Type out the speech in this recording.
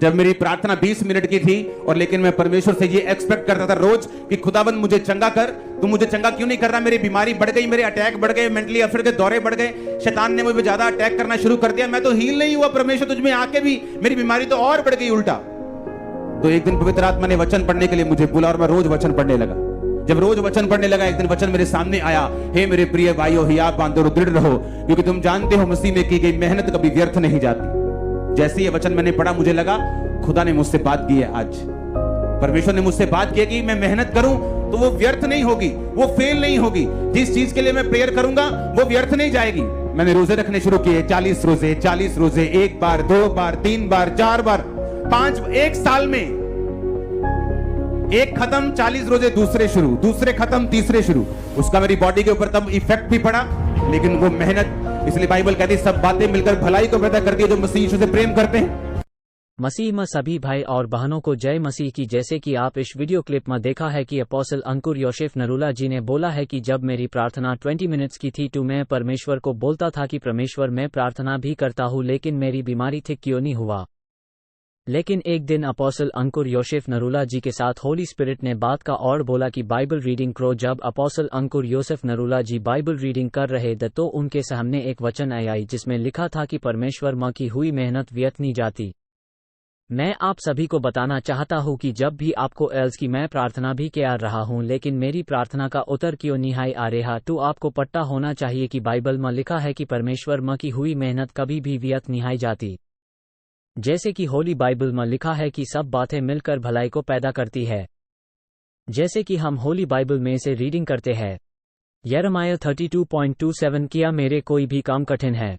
जब मेरी प्रार्थना 20 मिनट की थी और लेकिन मैं परमेश्वर से ये एक्सपेक्ट करता था रोज कि खुदाबंद मुझे चंगा कर, तू मुझे चंगा क्यों नहीं कर रहा? मेरी बीमारी बढ़ गई, मेरे अटैक बढ़ गए, मेंटली अफेयर के दौरे बढ़ गए, शैतान ने मुझे ज्यादा अटैक करना शुरू कर दिया, मैं तो हील नहीं हुआ। परमेश्वर तुझ में आके भी मेरी बीमारी तो और बढ़ गई उल्टा। तो एक दिन पवित्र आत्मा ने वचन पढ़ने के लिए मुझे बोला और मैं रोज वचन पढ़ने लगा। जब रोज वचन पढ़ने लगा, एक दिन वचन मेरे सामने आया, हे मेरे प्रिय भाइयों, हियाव बांधो और दृढ़ रहो, क्योंकि तुम जानते हो मसीह में की गई मेहनत कभी व्यर्थ नहीं जाती। जैसे ये वचन मैंने पढ़ा, मुझे लगा खुदा ने मुझसे बात की है। आज परमेश्वर ने मुझसे बात की कि मैं मेहनत करूं तो वो व्यर्थ नहीं होगी, वो फेल नहीं होगी। जिस चीज के लिए मैं प्रेयर करूंगा वो व्यर्थ नहीं जाएगी। मैंने रोजे रखने शुरू किए, 40 रोजे, 40 रोजे, 1 बार, 2 बार, 3 बार, 4 बार, 5, 1 साल में एक खत्म, 40 रोजे दूसरे शुरू, दूसरे खत्म, तीसरे शुरू। उसका मेरी बॉडी के ऊपर तब इफेक्ट भी पड़ा, लेकिन वो मेहनत, इसलिए बाइबल कहती है सब बातें मिलकर भलाई को पैदा करती है जो मसीह यीशु से प्रेम करते हैं। मसीह में सभी भाई और बहनों को जय मसीह की। जैसे कि आप इस वीडियो क्लिप में देखा है कि अपोस्टल अंकुर योसेफ नरूला जी ने बोला है कि जब मेरी प्रार्थना 20 मिनट्स की थी तो मैं परमेश्वर को बोलता था कि परमेश्वर मैं प्रार्थना भी करता हूँ लेकिन मेरी बीमारी ठीक क्यों नहीं हुआ। लेकिन एक दिन अपोस्टल अंकुर योसेफ नरूला जी के साथ होली स्पिरिट ने बात का और बोला कि बाइबल रीडिंग करो। जब अपोस्टल अंकुर योसेफ नरूला जी बाइबल रीडिंग कर रहे थे तो उनके सामने एक वचन आया जिसमें लिखा था कि परमेश्वर माँ की हुई मेहनत व्यर्थ नहीं जाती। मैं आप सभी को बताना चाहता हूं कि जब भी आपको एल्स की मैं प्रार्थना भी कर रहा हूं लेकिन मेरी प्रार्थना का उत्तर क्यों नहीं आ रहा, तो आपको पता होना चाहिए कि बाइबल में लिखा है कि परमेश्वर माँ की हुई मेहनत कभी भी व्यर्थ नहीं जाती। जैसे कि होली बाइबल में लिखा है कि सब बातें मिलकर भलाई को पैदा करती है। जैसे कि हम होली बाइबल में से रीडिंग करते हैं, यिर्मयाह 32:27, किया मेरे कोई भी काम कठिन है